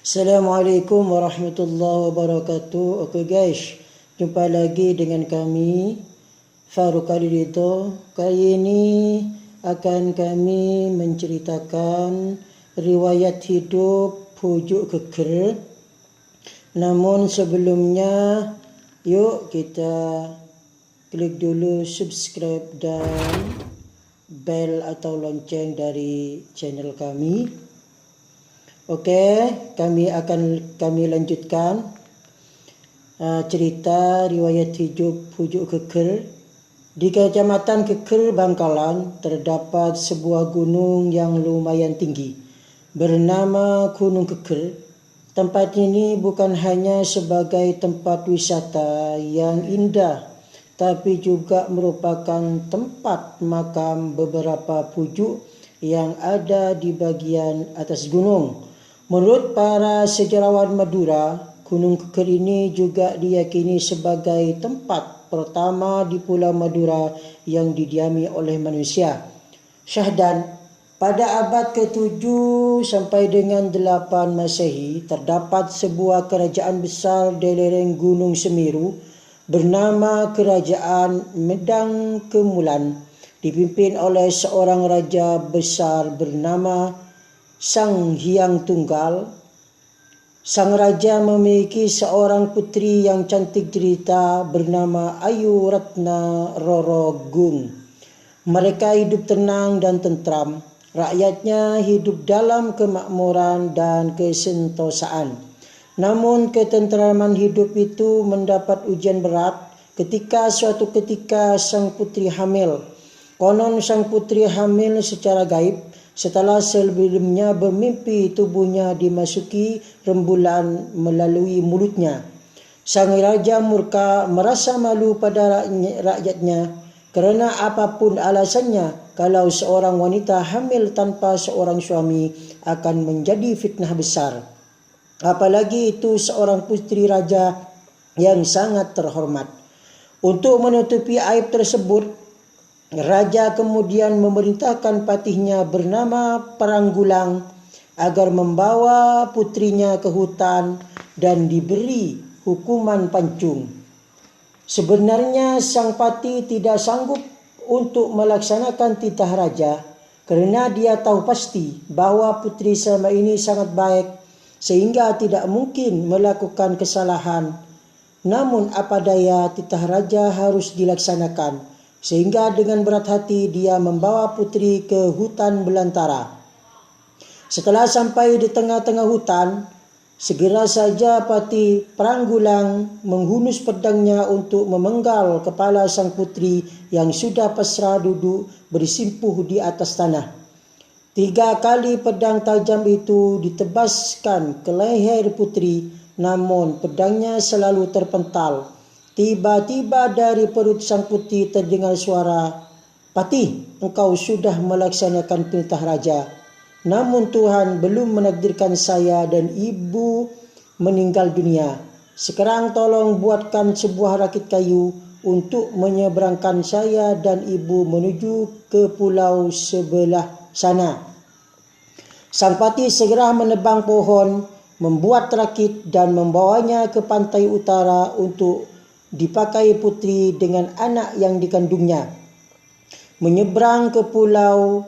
Assalamualaikum warahmatullahi wabarakatuh. Oke guys, jumpa lagi dengan kami Farouk Ali Ridho. Kali ini akan kami menceritakan riwayat hidup Pujuk Keker. Namun sebelumnya, yuk kita klik dulu subscribe dan bell atau lonceng dari channel kami. Oke, kami lanjutkan cerita riwayat hidup Pujuk Keker. Di Kecamatan Keker, Bangkalan, terdapat sebuah gunung yang lumayan tinggi bernama Gunung Keker. Tempat ini bukan hanya sebagai tempat wisata yang indah, tapi juga merupakan tempat makam beberapa pujuk yang ada di bagian atas gunung. Menurut para sejarawan Madura, Gunung Keker ini juga diyakini sebagai tempat pertama di Pulau Madura yang didiami oleh manusia. Syahdan, pada abad ke-7 sampai dengan 8 Masehi, terdapat sebuah kerajaan besar di lereng Gunung Semeru bernama Kerajaan Medang Kemulan, dipimpin oleh seorang raja besar bernama Sang Hyang Tunggal. Sang raja memiliki seorang putri yang cantik jelita bernama Ayu Ratna Rorogung. Mereka hidup tenang dan tentram. Rakyatnya hidup dalam kemakmuran dan kesentosaan. Namun ketentraman hidup itu mendapat ujian berat ketika suatu ketika sang putri hamil. Konon sang putri hamil secara gaib setelah sebelumnya bermimpi tubuhnya dimasuki rembulan melalui mulutnya. Sang raja murka merasa malu pada rakyatnya kerana apapun alasannya, kalau seorang wanita hamil tanpa seorang suami akan menjadi fitnah besar. Apalagi itu seorang putri raja yang sangat terhormat. Untuk menutupi aib tersebut, raja kemudian memerintahkan patihnya bernama Paranggulang agar membawa putrinya ke hutan dan diberi hukuman pancung. Sebenarnya sang patih tidak sanggup untuk melaksanakan titah raja kerana dia tahu pasti bahwa putri selama ini sangat baik sehingga tidak mungkin melakukan kesalahan. Namun apa daya, titah raja harus dilaksanakan. Sehingga dengan berat hati dia membawa putri ke hutan belantara. Setelah sampai di tengah-tengah hutan, segera saja patih Paranggulang menghunus pedangnya untuk memenggal kepala sang putri yang sudah pasrah duduk bersimpuh di atas tanah. 3 kali pedang tajam itu ditebaskan ke leher putri, namun pedangnya selalu terpental. Tiba-tiba dari perut sang putri terdengar suara, "Patih, engkau sudah melaksanakan perintah raja. Namun Tuhan belum menakdirkan saya dan ibu meninggal dunia. Sekarang tolong buatkan sebuah rakit kayu untuk menyeberangkan saya dan ibu menuju ke pulau sebelah sana." Sang patih segera menebang pohon, membuat rakit dan membawanya ke pantai utara untuk dipakai putri dengan anak yang dikandungnya menyeberang ke pulau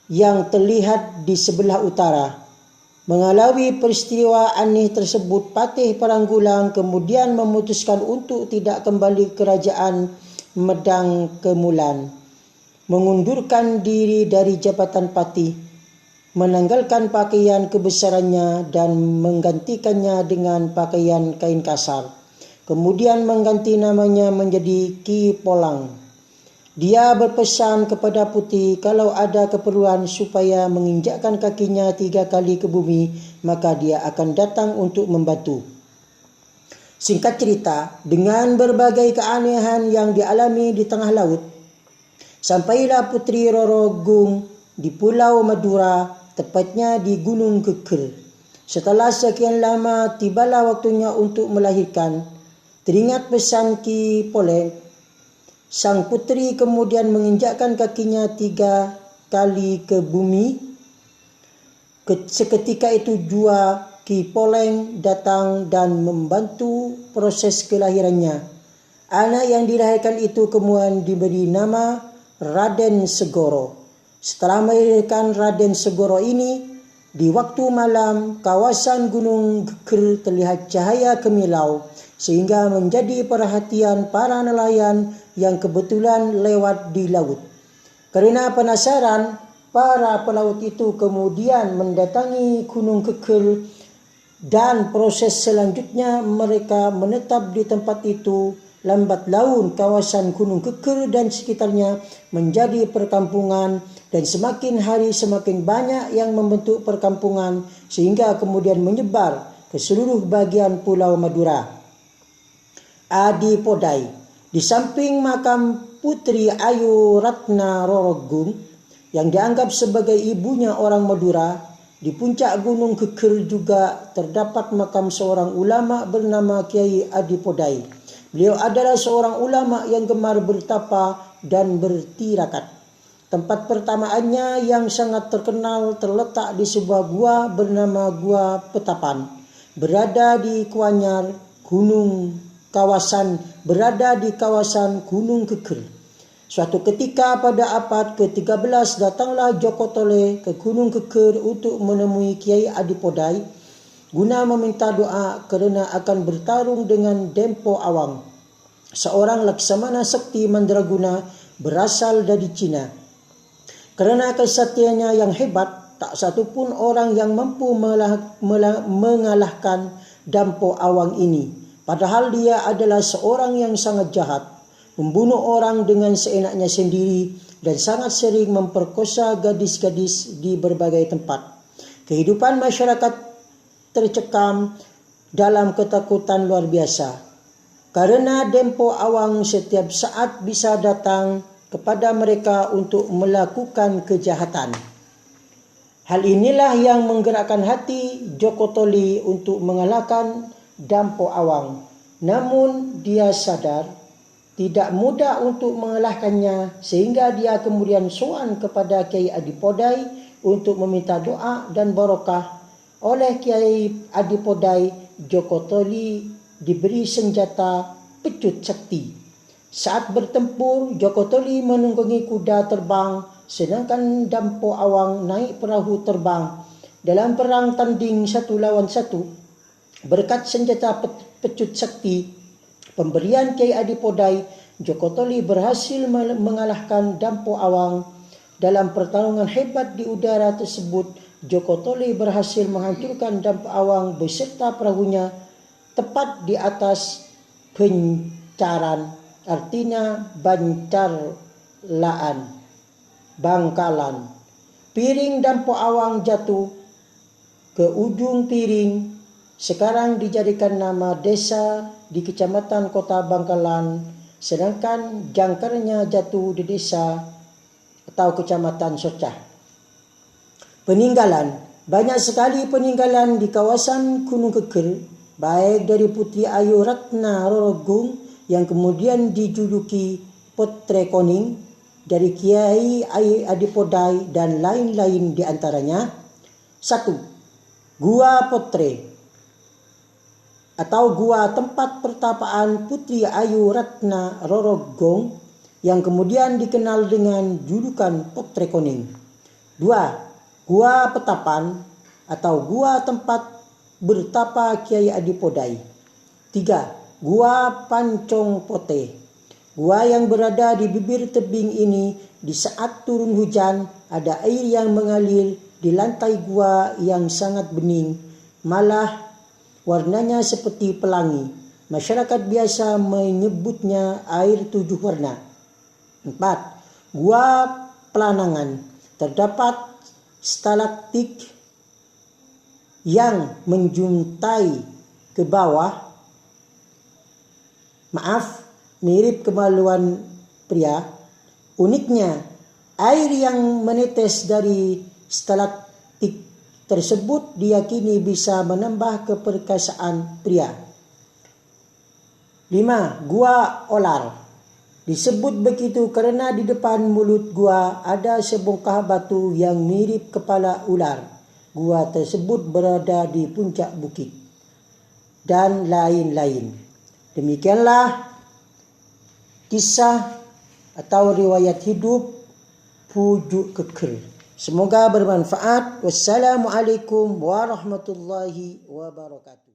yang terlihat di sebelah utara. Mengalami peristiwa aneh tersebut, Patih Paranggulang kemudian memutuskan untuk tidak kembali ke kerajaan Medang Kemulan, mengundurkan diri dari jabatan patih, menanggalkan pakaian kebesarannya dan menggantikannya dengan pakaian kain kasar. Kemudian mengganti namanya menjadi Ki Polang. Dia berpesan kepada putri kalau ada keperluan supaya menginjakkan kakinya 3 kali ke bumi, maka dia akan datang untuk membantu. Singkat cerita, dengan berbagai keanehan yang dialami di tengah laut, sampailah putri Rorogung di Pulau Madura, tepatnya di Gunung Keker. Setelah sekian lama, tibalah waktunya untuk melahirkan. Teringat pesan Ki Poleng, sang putri kemudian menginjakkan kakinya 3 kali ke bumi. Seketika itu Ki Poleng datang dan membantu proses kelahirannya. Anak yang dilahirkan itu kemudian diberi nama Raden Segoro. Setelah melahirkan Raden Segoro ini, di waktu malam kawasan Gunung Geker terlihat cahaya kemilau sehingga menjadi perhatian para nelayan yang kebetulan lewat di laut. Karena penasaran, para pelaut itu kemudian mendatangi Gunung Geker dan proses selanjutnya mereka menetap di tempat itu. Lambat laun kawasan Gunung Geker dan sekitarnya menjadi perkampungan dan semakin hari semakin banyak yang membentuk perkampungan sehingga kemudian menyebar ke seluruh bagian Pulau Madura. Adipodai. Di samping makam Putri Ayu Ratna Rorogung yang dianggap sebagai ibunya orang Madura, di puncak Gunung Geker juga terdapat makam seorang ulama bernama Kiai Adipodai. Beliau adalah seorang ulama yang gemar bertapa dan bertirakat. Tempat pertamaannya yang sangat terkenal terletak di sebuah gua bernama Gua Petapan, berada di kawasan Gunung Geker. Suatu ketika pada abad ke-13 datanglah Joko Tole ke Gunung Geker untuk menemui Kiai Adipodai guna meminta doa karena akan bertarung dengan Dempo Awang, seorang laksamana sakti mandraguna berasal dari Cina. Karena kesaktiannya yang hebat, tak satupun orang yang mampu mengalahkan Dempo Awang ini. Padahal dia adalah seorang yang sangat jahat, membunuh orang dengan seenaknya sendiri dan sangat sering memperkosa gadis-gadis di berbagai tempat. Kehidupan masyarakat tercekam dalam ketakutan luar biasa karena Dempo Awang setiap saat bisa datang kepada mereka untuk melakukan kejahatan. Hal inilah yang menggerakkan hati Joko Tole untuk mengalahkan Dempo Awang. Namun dia sadar tidak mudah untuk mengalahkannya sehingga dia kemudian sowan kepada Kiai Adipodai untuk meminta doa dan barokah. Oleh Kiai Adipodai, Joko Tole diberi senjata pecut sakti. Saat bertempur, Joko Tole menunggangi kuda terbang, sedangkan Dempo Awang naik perahu terbang. Dalam perang tanding 1 lawan 1, berkat senjata pecut sakti pemberian Kiai Adipodai, Joko Tole berhasil mengalahkan Dempo Awang. Dalam pertarungan hebat di udara tersebut, Joko Tole berhasil menghancurkan Dempo Awang beserta perahunya tepat di atas bencaran, artinya bangkalan. Piring Dempo Awang jatuh ke ujung piring, sekarang dijadikan nama desa di kecamatan Kota Bangkalan, sedangkan jangkarnya jatuh di desa atau kecamatan Socah. Peninggalan. Banyak sekali peninggalan di kawasan Gunung Geker, baik dari Putri Ayu Ratna Rorogung yang kemudian dijuluki Potre Koning, dari Kiai Adipodai dan lain-lain di antaranya. 1. Gua Potre atau gua tempat pertapaan Putri Ayu Ratna Rorogung yang kemudian dikenal dengan julukan Potre Koning. 2. Gua Petapan atau gua tempat bertapa Kiai Adipodai. 3. Gua Pancong Pote. Gua yang berada di bibir tebing ini, di saat turun hujan ada air yang mengalir di lantai gua yang sangat bening, malah warnanya seperti pelangi. Masyarakat biasa menyebutnya air 7 warna. 4. Gua Pelanangan. Terdapat stalaktik yang menjuntai ke bawah, mirip kemaluan pria. Uniknya, air yang menetes dari stalaktik tersebut diyakini bisa menambah keperkasaan pria. 5. Gua Olar. Disebut begitu karena di depan mulut gua ada sebongkah batu yang mirip kepala ular. Gua tersebut berada di puncak bukit, dan lain-lain. Demikianlah kisah atau riwayat hidup pujuk kekel. Semoga bermanfaat. Wassalamualaikum warahmatullahi wabarakatuh.